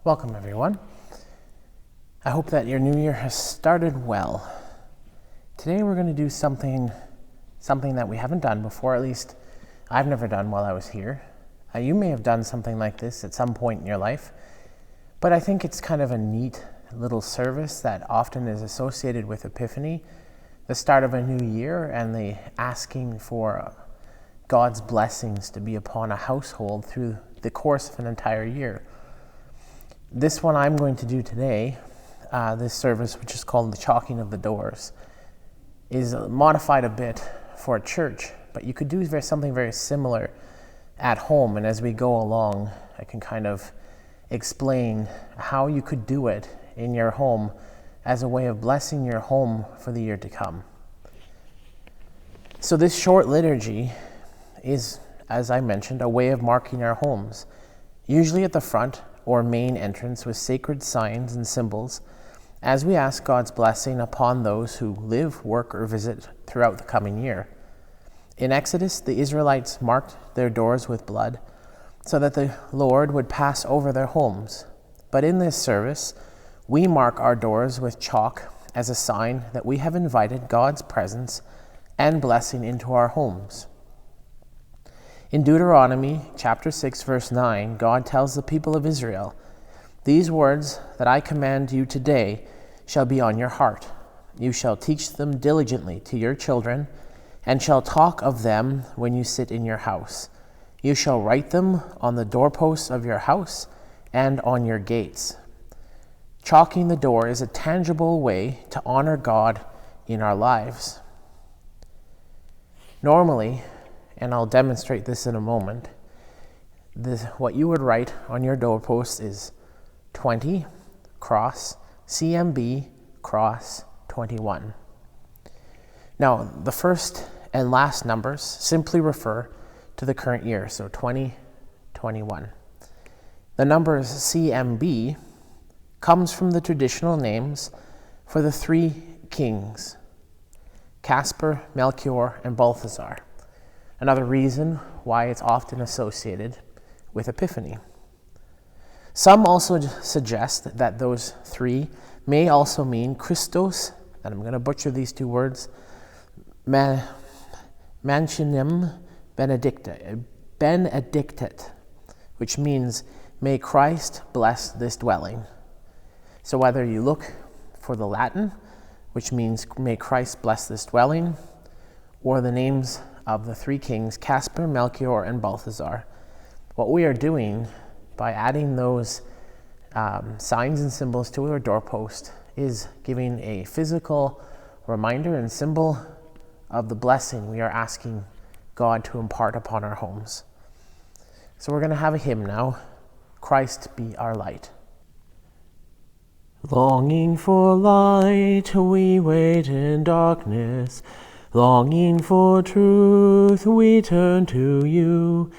Welcome, everyone. I hope that your new year has started well. Today we're going to do something that we haven't done before, at least I've never done while I was here. You may have done something like this at some point in your life, but I think it's kind of a neat little service that often is associated with Epiphany, the start of a new year and the asking for God's blessings to be upon a household through the course of an entire year. This one I'm going to do today, this service, which is called the chalking of the doors, is modified a bit for a church, but you could do something very similar at home. And as we go along, I can kind of explain how you could do it in your home as a way of blessing your home for the year to come. So this short liturgy is, as I mentioned, a way of marking our homes, usually at the front or main entrance with sacred signs and symbols, as we ask God's blessing upon those who live, work, or visit throughout the coming year. In Exodus, the Israelites marked their doors with blood so that the Lord would pass over their homes. But in this service, we mark our doors with chalk as a sign that we have invited God's presence and blessing into our homes. In Deuteronomy chapter 6, verse 9, God tells the people of Israel, "These words that I command you today shall be on your heart. You shall teach them diligently to your children, and shall talk of them when you sit in your house. You shall write them on the doorposts of your house and on your gates." Chalking the door is a tangible way to honor God in our lives. Normally, and I'll demonstrate this in a moment, what you would write on your doorpost is 20 cross CMB cross 21. Now, the first and last numbers simply refer to the current year, so 2021. The numbers CMB comes from the traditional names for the three kings, Caspar, Melchior, and Balthazar. Another reason why it's often associated with Epiphany. Some also suggest that those three may also mean Christos, and I'm going to butcher these two words, Mansionem Benedictet, which means, "May Christ bless this dwelling." So whether you look for the Latin, which means "May Christ bless this dwelling," or the names of the three kings, Caspar, Melchior, and Balthazar, what we are doing by adding those signs and symbols to our doorpost is giving a physical reminder and symbol of the blessing we are asking God to impart upon our homes. So we're going to have a hymn now, "Christ Be Our Light." Longing for light, we wait in darkness. Longing for truth, we turn to you.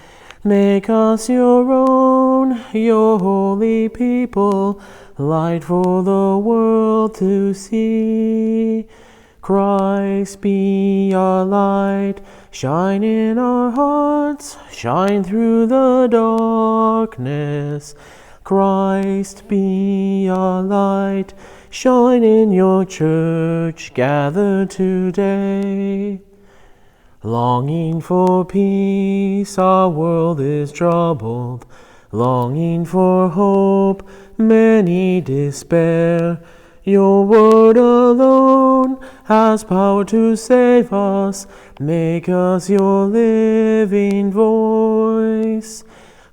Make us your own, your holy people, light for the world to see. Christ be our light, shine in our hearts, shine through the darkness. Christ be our light, shine in your church gathered today. Longing for peace, our world is troubled. Longing for hope, many despair. Your word alone has power to save us. Make us your living voice.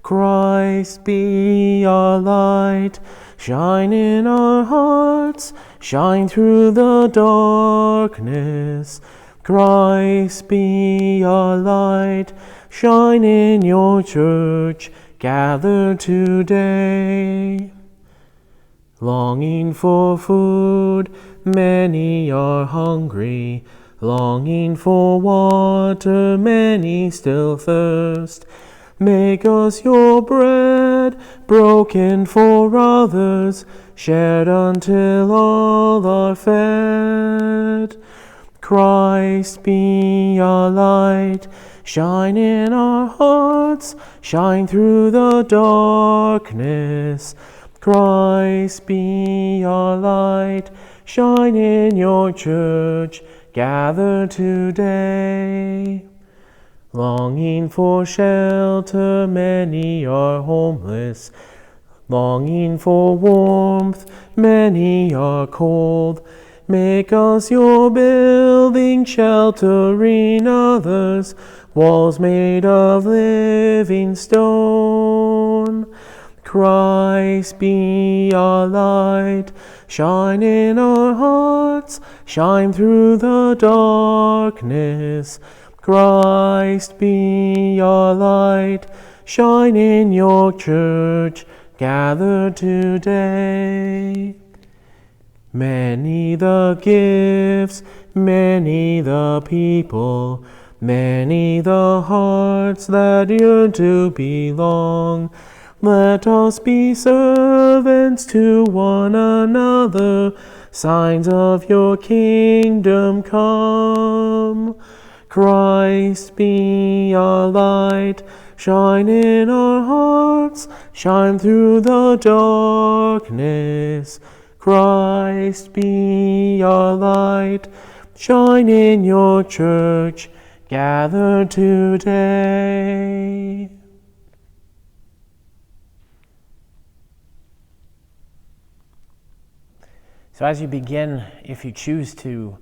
Christ be our light, shine in our hearts, shine through the darkness. Christ be our light, shine in your church gathered today. Longing for food, many are hungry. Longing for water, many still thirst. Make us your bread, broken for others, shared until all are fed. Christ be our light, shine in our hearts, shine through the darkness. Christ be our light, shine in your church, gathered today. Longing for shelter, many are homeless. Longing for warmth, many are cold. Make us your building, sheltering others, walls made of living stone. Christ be our light, shine in our hearts, shine through the darkness. Christ be our light, shine in your church, gathered today. Many the gifts, many the people, many the hearts that yearn to belong. Let us be servants to one another, signs of your kingdom come. Christ be our light, shine in our hearts, shine through the darkness. Christ be our light, shine in your church, gathered today. So as you begin, if you choose to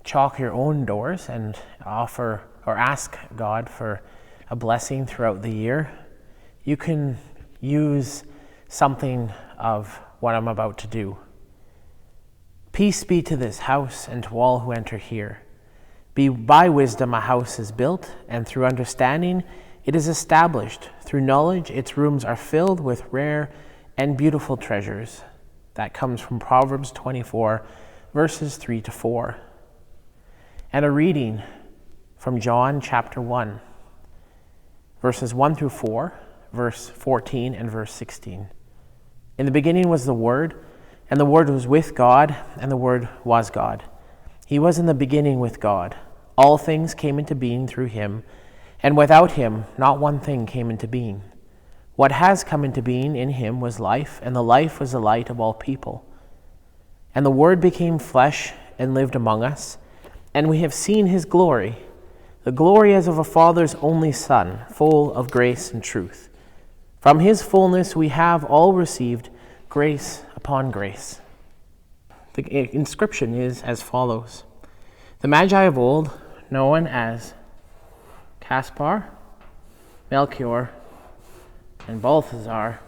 chalk your own doors and offer or ask God for a blessing throughout the year, you can use something of what I'm about to do. Peace be to this house and to all who enter here. By wisdom a house is built, and through understanding it is established. Through knowledge its rooms are filled with rare and beautiful treasures. That comes from Proverbs 24, verses 3-4. And a reading from John chapter 1, verses 1-4, verse 14 and verse 16. In the beginning was the Word, and the Word was with God, and the Word was God. He was in the beginning with God. All things came into being through him, and without him not one thing came into being. What has come into being in him was life, and the life was the light of all people. And the Word became flesh and lived among us, and we have seen his glory, the glory as of a Father's only Son, full of grace and truth. From his fullness we have all received grace upon grace. The inscription is as follows. The Magi of old, known as Caspar, Melchior, and Balthazar,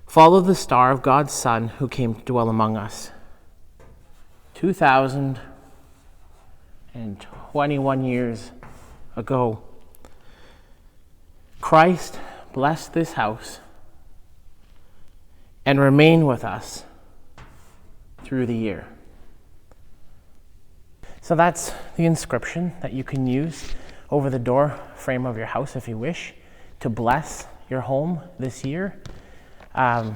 followed the star of God's Son who came to dwell among us. 2021 years ago, Christ blessed this house and remain with us through the year. So that's the inscription that you can use over the door frame of your house if you wish to bless your home this year. Now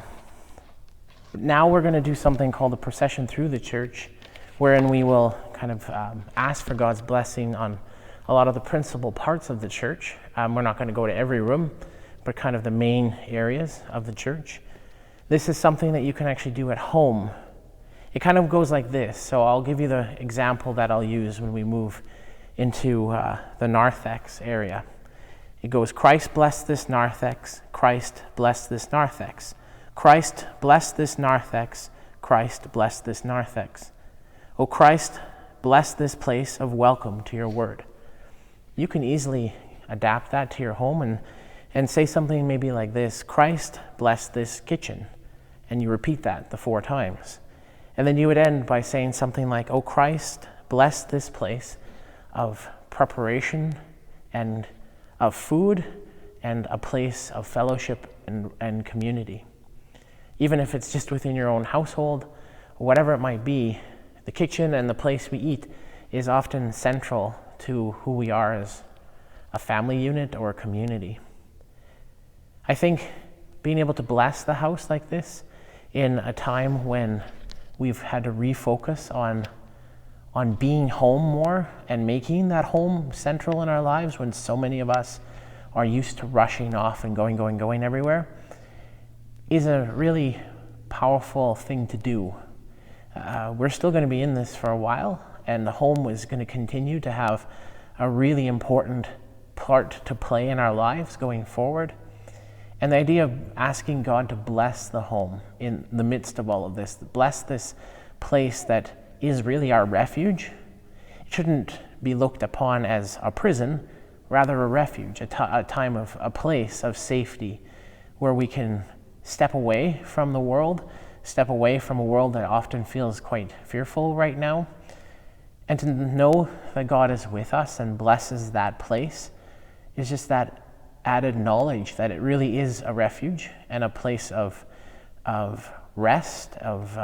we're going to do something called a procession through the church, wherein we will kind of ask for God's blessing on a lot of the principal parts of the church. We're not going to go to every room, but kind of the main areas of the church. This is something that you can actually do at home. It kind of goes like this. So I'll give you the example that I'll use when we move into the narthex area. It goes, Christ bless this narthex, Christ bless this narthex. Christ bless this narthex, Christ bless this narthex. O Christ, bless this place of welcome to your word. You can easily adapt that to your home and say something maybe like this, Christ bless this kitchen. And you repeat that the 4 times. And then you would end by saying something like, O Christ, bless this place of preparation and of food and a place of fellowship and community. Even if it's just within your own household, whatever it might be, the kitchen and the place we eat is often central to who we are as a family unit or a community. I think being able to bless the house like this in a time when we've had to refocus on being home more and making that home central in our lives when so many of us are used to rushing off and going everywhere. is a really powerful thing to do. We're still going to be in this for a while, and the home is going to continue to have a really important part to play in our lives going forward. And the idea of asking God to bless the home in the midst of all of this, bless this place that is really our refuge. It shouldn't be looked upon as a prison, rather a refuge, a time of a place of safety where we can step away from the world, step away from a world that often feels quite fearful right now, and to know that God is with us and blesses that place is just that added knowledge that it really is a refuge and a place of rest, of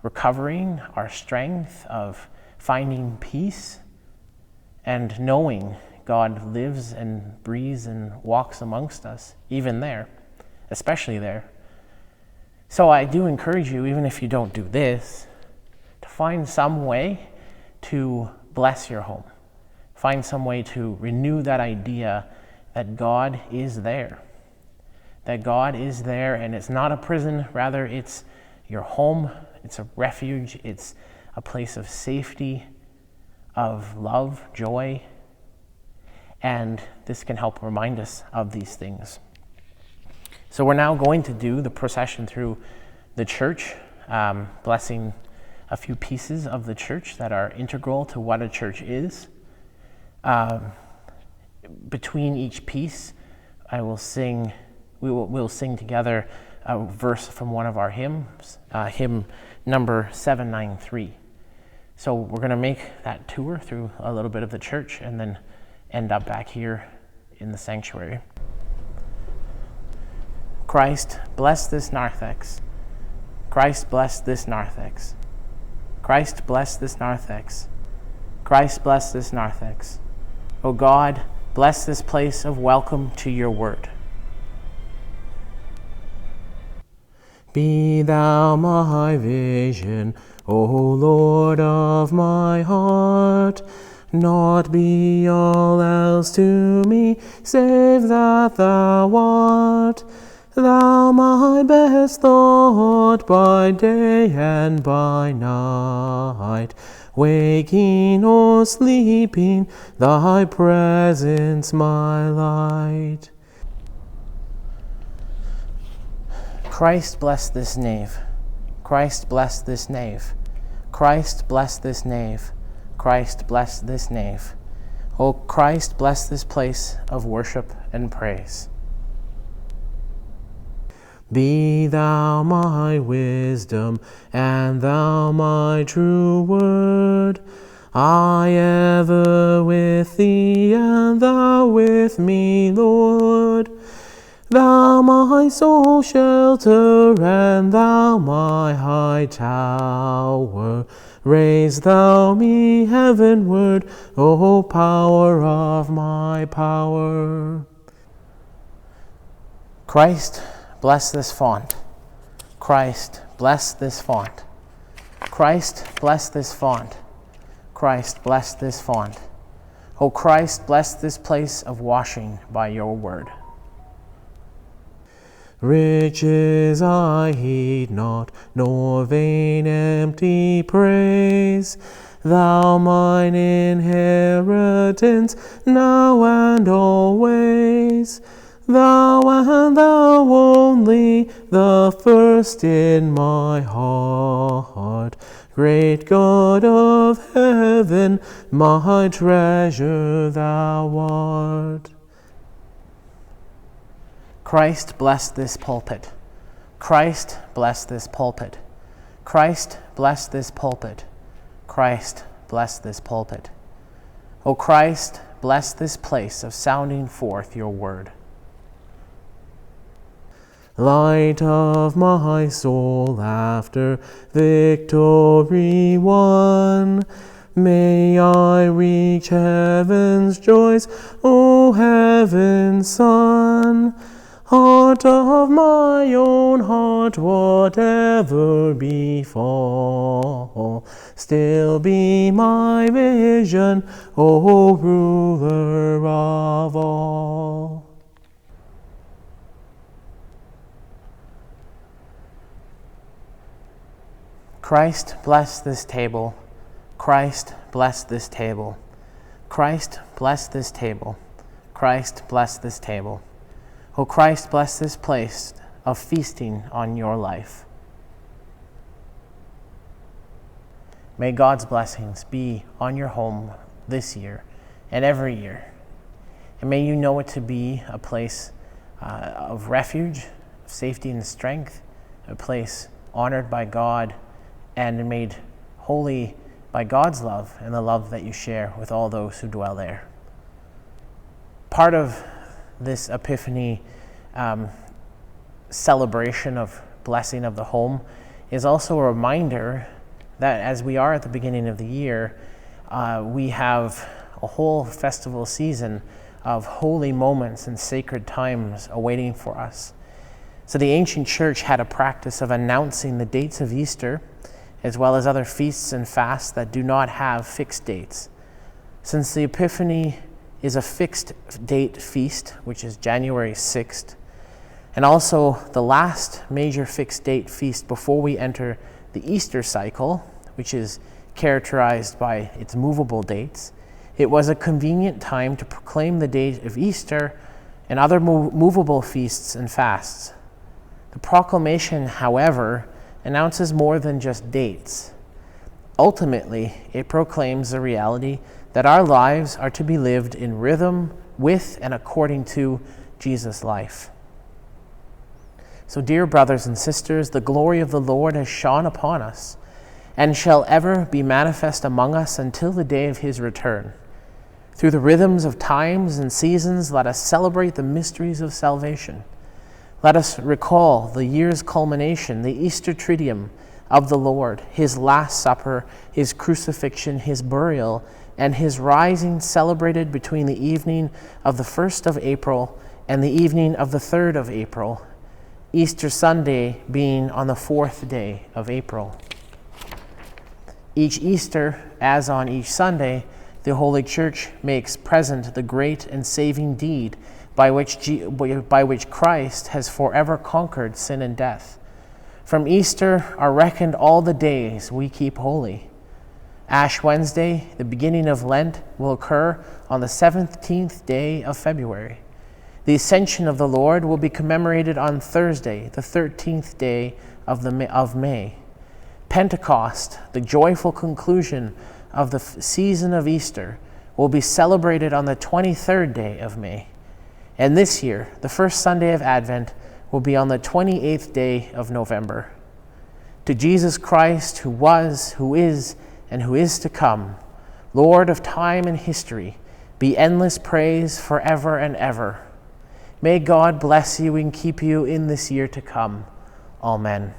recovering our strength, of finding peace, and knowing God lives and breathes and walks amongst us, even there, especially there. So I do encourage you, even if you don't do this, to find some way to bless your home. Find some way to renew that idea that God is there. That God is there, and it's not a prison, rather it's your home, it's a refuge, it's a place of safety, of love, joy, and this can help remind us of these things. So we're now going to do the procession through the church, blessing a few pieces of the church that are integral to what a church is. Between each piece, we'll sing together a verse from one of our hymns, hymn number 793. So we're going to make that tour through a little bit of the church and then end up back here in the sanctuary. Christ, bless this narthex. Christ, bless this narthex. Christ, bless this narthex. Christ, bless this narthex. O God, bless this place of welcome to your word. Be thou my vision, O Lord of my heart. Naught be all else to me, save that thou art. Thou my best thought by day and by night. Waking or sleeping, thy presence my light. Christ bless this nave. Christ bless this nave. Christ bless this nave. Christ bless this nave. O Christ bless this place of worship and praise. Be thou my wisdom, and thou my true word. I ever with thee, and thou with me, Lord. Thou my soul shelter, and thou my high tower. Raise thou me heavenward, O power of my power. Christ, bless this font. Christ, bless this font. Christ, bless this font. Christ, bless this font. O Christ, bless this place of washing by your word. Riches I heed not, nor vain empty praise. Thou mine inheritance, now and always. Thou and thou only, the first in my heart. Great God of heaven, my treasure thou art. Christ bless this pulpit. Christ bless this pulpit. Christ bless this pulpit. Christ bless this pulpit. O Christ, bless this place of sounding forth your word. Light of my soul, after victory won, may I reach heaven's joys, O heaven's Son. Heart of my own heart, whatever befall, still be my vision, O ruler of all. Christ, bless this table. Christ, bless this table. Christ, bless this table. Christ, bless this table. O Christ, bless this place of feasting on your life. May God's blessings be on your home this year and every year. And may you know it to be a place of refuge, of safety and strength, a place honored by God and made holy by God's love and the love that you share with all those who dwell there. Part of this Epiphany celebration of blessing of the home is also a reminder that as we are at the beginning of the year, we have a whole festival season of holy moments and sacred times awaiting for us. So the ancient church had a practice of announcing the dates of Easter, as well as other feasts and fasts that do not have fixed dates. Since the Epiphany is a fixed date feast, which is January 6th, and also the last major fixed date feast before we enter the Easter cycle, which is characterized by its movable dates, it was a convenient time to proclaim the date of Easter and other movable feasts and fasts. The proclamation, however, announces more than just dates. Ultimately, it proclaims the reality that our lives are to be lived in rhythm with and according to Jesus' life. So, dear brothers and sisters, the glory of the Lord has shone upon us and shall ever be manifest among us until the day of his return. Through the rhythms of times and seasons, let us celebrate the mysteries of salvation. Let us recall the year's culmination, the Easter Triduum of the Lord, his Last Supper, his crucifixion, his burial, and his rising, celebrated between the evening of the 1st of April and the evening of the 3rd of April, Easter Sunday being on the 4th day of April. Each Easter, as on each Sunday, the Holy Church makes present the great and saving deed by which Christ has forever conquered sin and death. From Easter are reckoned all the days we keep holy. Ash Wednesday, the beginning of Lent, will occur on the 17th day of February. The Ascension of the Lord will be commemorated on Thursday, the 13th day of May. Pentecost, the joyful conclusion of the season of Easter, will be celebrated on the 23rd day of May. And this year, the first Sunday of Advent will be on the 28th day of November. To Jesus Christ, who was, who is, and who is to come, Lord of time and history, be endless praise forever and ever. May God bless you and keep you in this year to come. Amen.